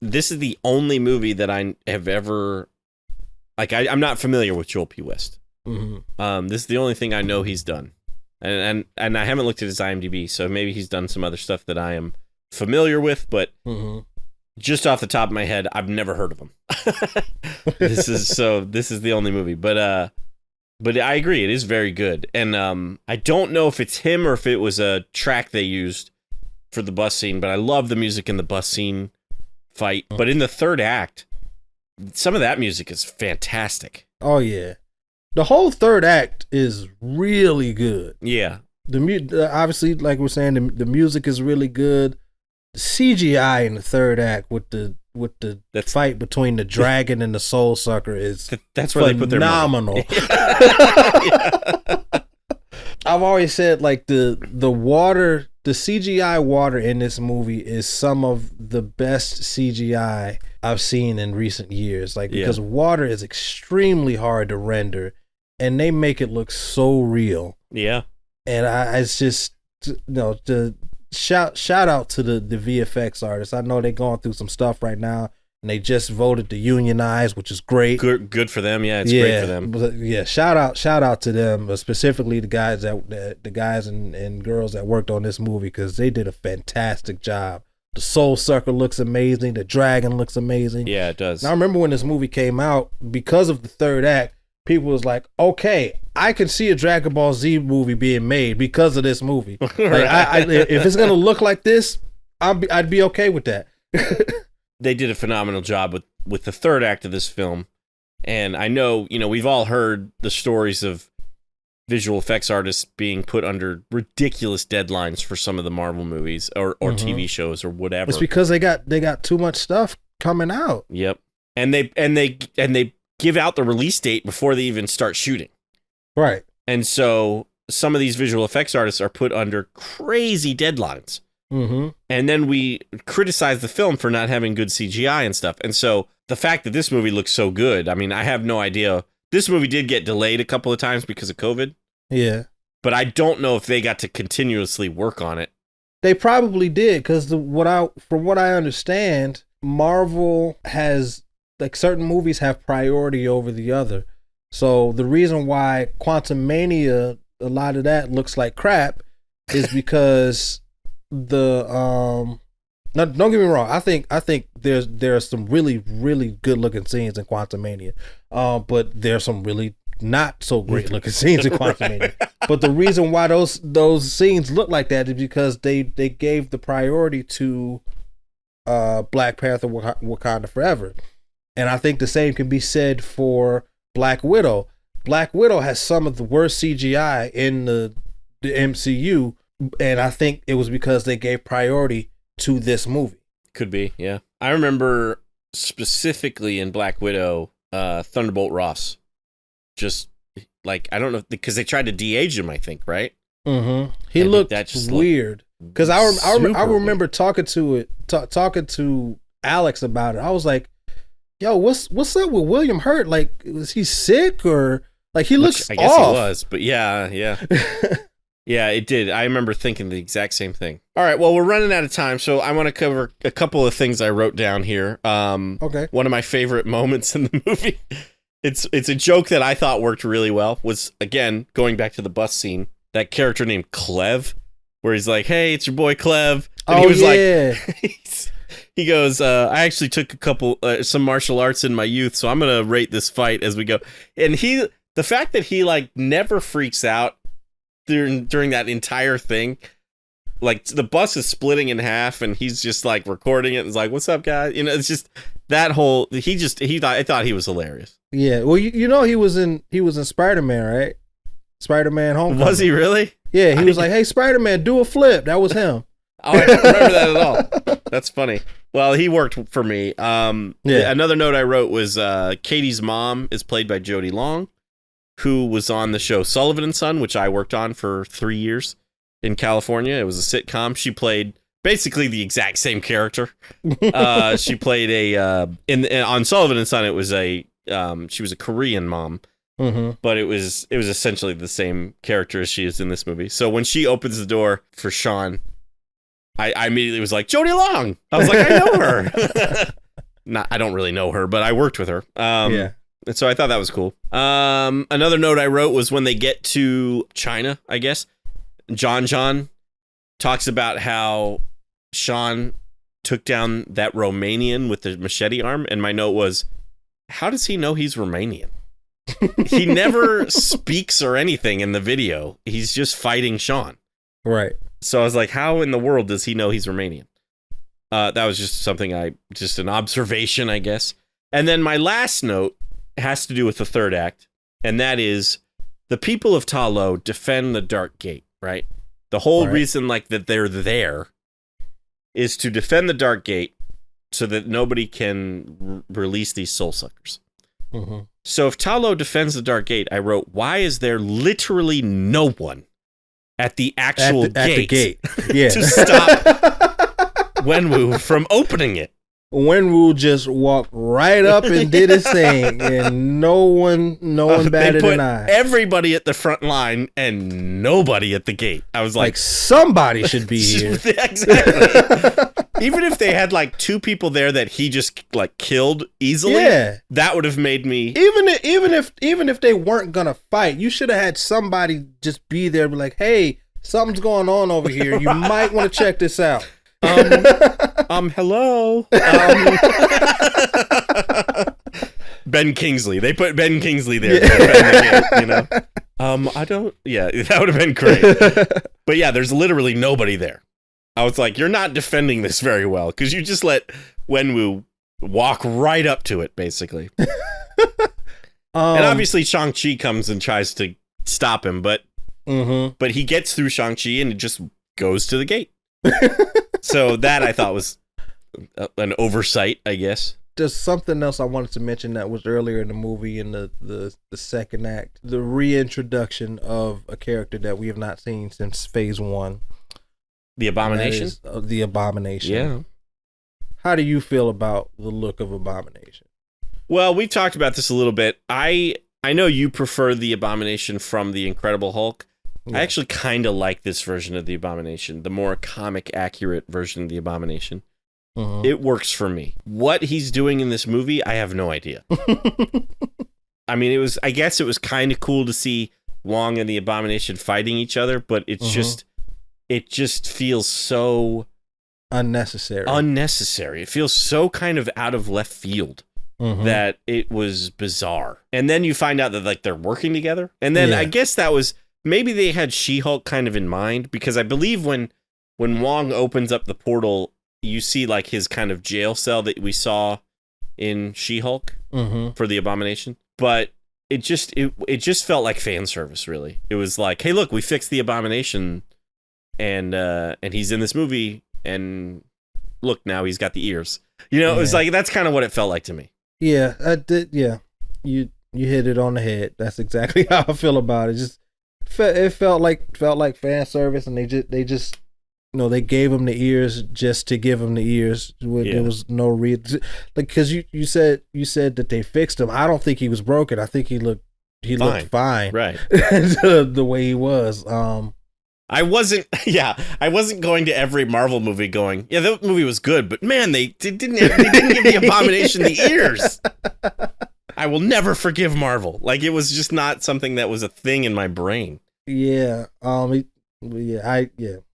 this is the only movie that I have ever I'm not familiar with Joel P. West. This is the only thing I know he's done, and I haven't looked at his IMDb, so maybe he's done some other stuff that I am familiar with, but just off the top of my head, I've never heard of him. This is the only movie, but I agree, it is very good, and I don't know if it's him or if it was a track they used for the bus scene, but I love the music in the bus scene fight. But in the third act, some of that music is fantastic. Oh yeah, the whole third act is really good. Yeah, obviously, like we're saying, the music is really good. The CGI in the third act with the fight between the dragon and the soul sucker is that's where they put their phenomenal. I've always said like the CGI water in this movie is some of the best CGI I've seen in recent years. Like because water is extremely hard to render, and they make it look so real. Yeah, and it's just the shout out to the VFX artists. I know they're going through some stuff right now, and they just voted to unionize, which is great. Good for them. Yeah, it's great for them. But yeah, shout out to them, but specifically the guys and girls that worked on this movie, because they did a fantastic job. The soul sucker looks amazing. The dragon looks amazing. Yeah, it does. Now I remember when this movie came out, because of the third act, people was like, okay, I can see a Dragon Ball Z movie being made because of this movie. Like, if it's gonna look like this, I'd be okay with that. They did a phenomenal job with the third act of this film, and I know we've all heard the stories of visual effects artists being put under ridiculous deadlines for some of the Marvel movies or TV shows or whatever. It's because they got too much stuff coming out. Yep, and they give out the release date before they even start shooting. Right. And so some of these visual effects artists are put under crazy deadlines. And then we criticize the film for not having good CGI and stuff. And so the fact that this movie looks so good, I mean, I have no idea. This movie did get delayed a couple of times because of COVID. Yeah. But I don't know if they got to continuously work on it. They probably did, because from what I understand, Marvel has, like, certain movies have priority over the other. So the reason why Quantumania, a lot of that looks like crap, is because don't get me wrong. I think there's some really, really good looking scenes in Quantumania, but there's some really not so great looking scenes in Quantumania. But the reason why those scenes look like that is because they gave the priority to Black Panther Wakanda Forever. And I think the same can be said for Black Widow. Black Widow has some of the worst CGI in the MCU, And I think it was because they gave priority to this movie. Could be, yeah. I remember specifically in Black Widow, Thunderbolt Ross. Just like, I don't know, because they tried to de-age him, I think, right? Mm-hmm. He looked weird. Because I remember talking to Alex about it. I was like, "Yo, what's up with William Hurt? Like, was he sick or like he looks?" I guess off. He was, but yeah. Yeah, it did. I remember thinking the exact same thing. All right, well, we're running out of time, so I want to cover a couple of things I wrote down here. Okay. One of my favorite moments in the movie, it's a joke that I thought worked really well, was, again, going back to the bus scene, that character named Clev, where he's like, "Hey, it's your boy Clev." And he was like, he goes, "I actually took some martial arts in my youth, so I'm going to rate this fight as we go." And the fact that he like never freaks out during that entire thing, like the bus is splitting in half and he's just like recording it and is like, "What's up, guys?" You know, it's just that whole, I thought he was hilarious. Yeah. Well, you know, he was in Spider-Man, right? Spider-Man Homecoming. Was he really? Yeah. He was like, "Hey, Spider-Man, do a flip." That was him. Oh, I don't remember that at all. That's funny. Well, he worked for me. Another note I wrote was Katie's mom is played by Jodie Long, who was on the show Sullivan and Son, which I worked on for 3 years in California. It was a sitcom. She played basically the exact same character. She played on Sullivan and Son. It was she was a Korean mom, but it was essentially the same character as she is in this movie. So when she opens the door for Sean, I immediately was like, "Jodie Long." I was like, "I know her." I don't really know her, but I worked with her. Yeah. And so I thought that was cool. Another note I wrote was when they get to China, I guess, John talks about how Sean took down that Romanian with the machete arm. And my note was, how does he know he's Romanian? He never speaks or anything in the video. He's just fighting Sean. Right. So I was like, how in the world does he know he's Romanian? That was just just an observation, I guess. And then my last note has to do with the third act, and that is the people of Ta Lo defend the Dark Gate, right? The whole reason that they're there is to defend the Dark Gate so that nobody can release these soul suckers. Mm-hmm. So if Ta Lo defends the Dark Gate, I wrote, why is there literally no one at the actual gate yeah. to stop Wenwu from opening it? Wenwu just walked right up and did his thing, and no one batted an eye. Everybody at the front line and nobody at the gate. I was like somebody should be here. Exactly. Even if they had two people there that he just killed easily, that would have made me. Even if they weren't gonna fight, you should have had somebody just be there, and be like, "Hey, something's going on over here. You might want to check this out." Hello. Ben Kingsley. They put Ben Kingsley there. Yeah. I don't. Yeah, that would have been great. But yeah, there's literally nobody there. I was like, you're not defending this very well because you just let Wenwu walk right up to it, basically. And obviously, Shang-Chi comes and tries to stop him, but he gets through Shang-Chi and it just goes to the gate. So that I thought was an oversight, I guess. There's something else I wanted to mention that was earlier in the movie in the second act. The reintroduction of a character that we have not seen since phase 1. The Abomination? The Abomination. Yeah. How do you feel about the look of Abomination? Well, we've talked about this a little bit. I know you prefer the Abomination from the Incredible Hulk. Yeah. I actually kind of like this version of the Abomination, the more comic accurate version of the Abomination. Uh-huh. It works for me. What he's doing in this movie, I have no idea. I mean, I guess it was kind of cool to see Wong and the Abomination fighting each other, but it's it just feels so unnecessary. It feels so kind of out of left field. That it was bizarre. And then you find out that they're working together. And then I guess that was, maybe they had She-Hulk kind of in mind, because I believe when Wong opens up the portal, you see his kind of jail cell that we saw in She-Hulk for the Abomination. But it just felt like fan service, really. It was like, hey, look, we fixed the Abomination. and he's in this movie, and look, now he's got the ears. You know, it was like, that's kind of what it felt like to me. Yeah, I did. Yeah, you hit it on the head. That's exactly how I feel about it. Just it felt like fan service, and they just they gave him the ears just to give him the ears. There was no reason, like, because you said that they fixed him. I don't think he was broken. I think he looked fine, right? The way he was. I wasn't going to every Marvel movie going, yeah, that movie was good, but man, they didn't give the Abomination the ears. I will never forgive Marvel. Like, it was just not something that was a thing in my brain. Yeah.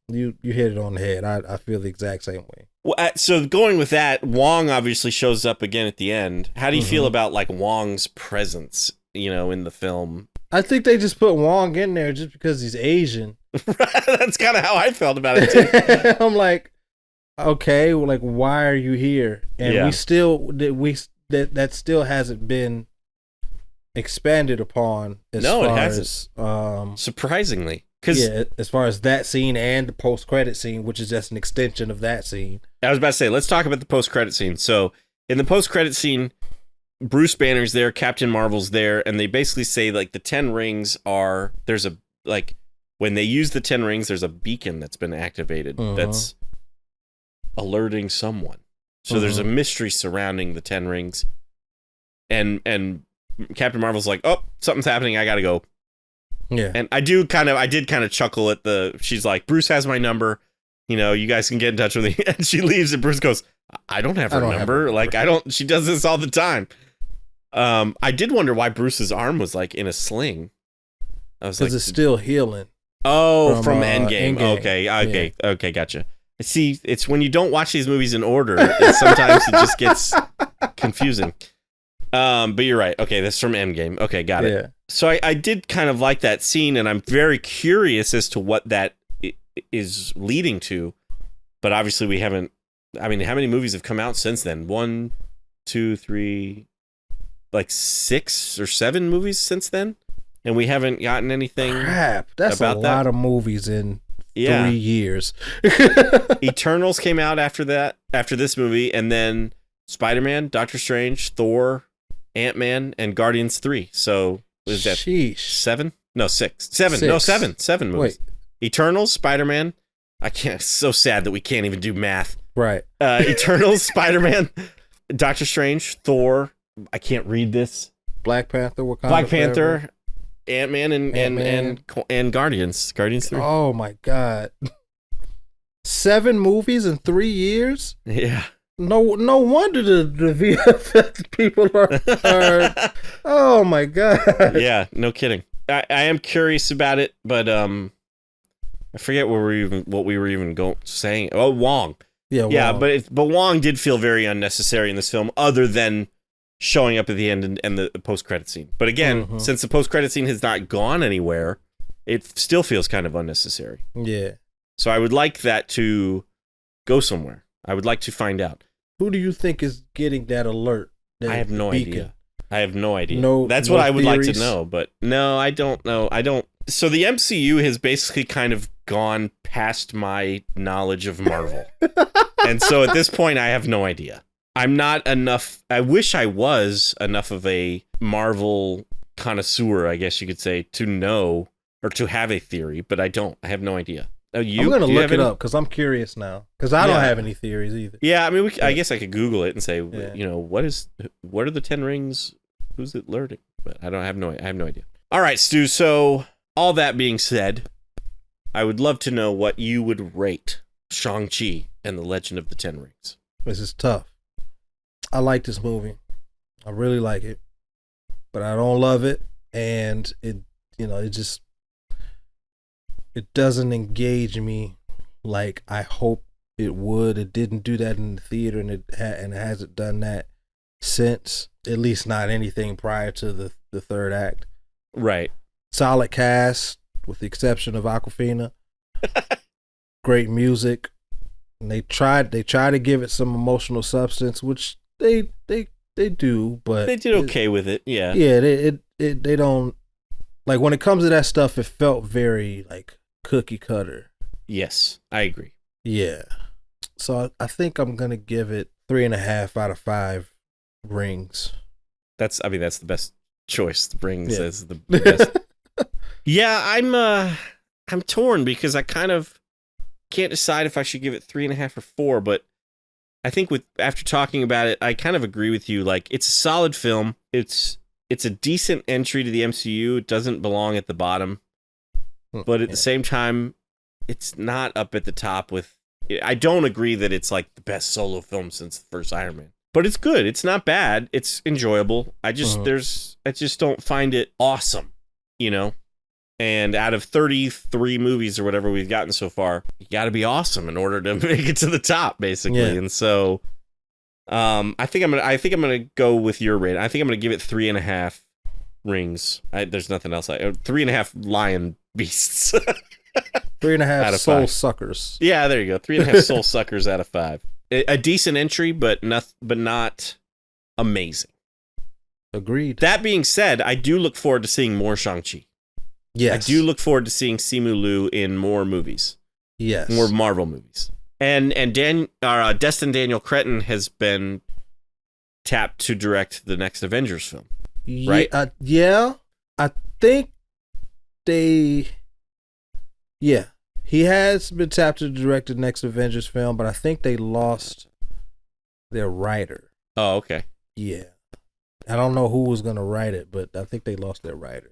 You hit it on the head. I feel the exact same way. Well, so going with that, Wong obviously shows up again at the end. How do you feel about like Wong's presence, in the film? I think they just put Wong in there just because he's Asian. That's kind of how I felt about it too. I'm like, okay, well, like, why are you here? And that still hasn't been expanded upon. It hasn't. Surprisingly, as far as that scene and the post-credit scene, which is just an extension of that scene. I was about to say, let's talk about the post-credit scene. So, in the post-credit scene, Bruce Banner's there, Captain Marvel's there, and they basically say, like, the 10 rings when they use the 10 rings, there's a beacon that's been activated that's alerting someone. So there's a mystery surrounding the 10 rings. And Captain Marvel's like, oh, something's happening, I gotta go. Yeah. And I did kind of chuckle at she's like, Bruce has my number, you guys can get in touch with me. And she leaves, and Bruce goes, I don't have her number. Like, she does this all the time. I did wonder why Bruce's arm was like in a sling. I was like, because it's still healing. Oh, from Endgame. Okay, gotcha. See, it's when you don't watch these movies in order, sometimes it just gets confusing. But you're right. Okay, that's from Endgame. Okay, got it. Yeah. So I did kind of like that scene, and I'm very curious as to what that is leading to. But obviously we haven't. I mean, how many movies have come out since then? 1, 2, 3, like 6 or 7 movies since then? And we haven't gotten anything. Crap, that's about a lot of movies in 3 years. Eternals came out after this movie, and then Spider-Man, Doctor Strange, Thor, Ant-Man, and Guardians 3. So was that 7? No, 6. 7. 6. No, 7. 7 movies. Wait. Eternals, Spider-Man. I can't. It's so sad that we can't even do math. Right. Eternals, Spider-Man, Doctor Strange, Thor. I can't read this. Black Panther. Black Panther. Forever. Ant-Man and Guardians 3. Oh my God. 7 movies in 3 years? Yeah. No wonder the VFX people are oh my God. Yeah, no kidding. I am curious about it, but I forget what we were even saying. Oh, Wong. Yeah, Wong. But Wong did feel very unnecessary in this film, other than showing up at the end and the post-credit scene. But again, since the post-credit scene has not gone anywhere, it still feels kind of unnecessary. Yeah. So I would like that to go somewhere. I would like to find out. Who do you think is getting that alert? I have no idea. That's no what I would theories? like to know, but no, I don't know. So the MCU has basically kind of gone past my knowledge of Marvel. And so at this point, I have no idea. I'm not enough. I wish I was enough of a Marvel connoisseur, I guess you could say, to know or to have a theory, but I don't. I have no idea. I'm going to look it up because I'm curious now, because I don't have any theories either. Yeah, I mean, I guess I could Google it and say, what are the 10 rings? Who's it alerting? But I have no idea. All right, Stu. So all that being said, I would love to know what you would rate Shang-Chi and the Legend of the Ten Rings. This is tough. I like this movie. I really like it, but I don't love it, and it doesn't engage me like I hope it would. It didn't do that in the theater, and it hasn't done that since. At least not anything prior to the third act. Right. Solid cast, with the exception of Awkwafina. Great music. And they try to give it some emotional substance, which they do, but they did okay with it. Yeah. Yeah, they don't, like, when it comes to that stuff, it felt very like cookie cutter. Yes, I agree. Yeah. So I think I'm gonna give it 3.5 out of 5 rings. That's the best choice. The rings Yeah. as the best. Yeah, I'm torn because I kind of can't decide if I should give it 3.5 or 4, but I think after talking about it, I kind of agree with you. Like, it's a solid film. It's a decent entry to the MCU. It doesn't belong at the bottom, but at the same time, it's not up at the top with. I don't agree that it's like the best solo film since the first Iron Man, but it's good. It's not bad. It's enjoyable. I just don't find it awesome, you know. And out of 33 movies or whatever we've gotten so far, you got to be awesome in order to make it to the top, basically. Yeah. And so, I think I'm gonna go with your rating. I think I'm gonna give it 3.5 rings. There's nothing else. 3.5 lion beasts. 3.5 soul suckers. Yeah, there you go. 3.5 soul suckers out of 5. A decent entry, but not amazing. Agreed. That being said, I do look forward to seeing more Shang-Chi. Yes. I do look forward to seeing Simu Liu in more movies. Yes. More Marvel movies. And Destin Daniel Cretton has been tapped to direct the next Avengers film. Right? Yeah. I think he has been tapped to direct the next Avengers film, but I think they lost their writer. Oh, okay. Yeah. I don't know who was going to write it, but I think they lost their writer.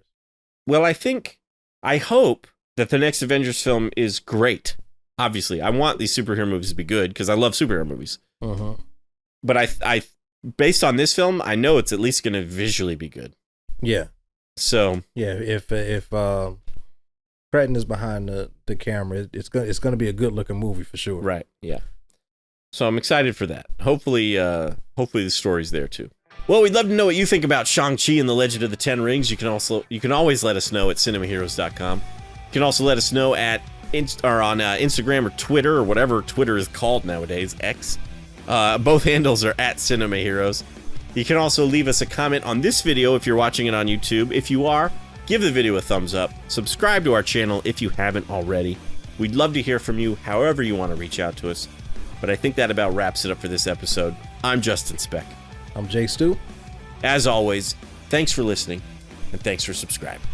Well, I hope that the next Avengers film is great. Obviously, I want these superhero movies to be good because I love superhero movies. Uh-huh. But I, based on this film, I know it's at least going to visually be good. Yeah. So yeah, if Cretton is behind the camera, it's gonna be a good looking movie for sure. Right. Yeah. So I'm excited for that. Hopefully the story's there too. Well, we'd love to know what you think about Shang-Chi and the Legend of the Ten Rings. You can always let us know at cinemaheroes.com. You can also let us know on Instagram or Twitter or whatever Twitter is called nowadays, X. Both handles are at Cinema Heroes. You can also leave us a comment on this video if you're watching it on YouTube. If you are, give the video a thumbs up. Subscribe to our channel if you haven't already. We'd love to hear from you however you want to reach out to us. But I think that about wraps it up for this episode. I'm Justin Speck. I'm Jay Stu. As always, thanks for listening, and thanks for subscribing.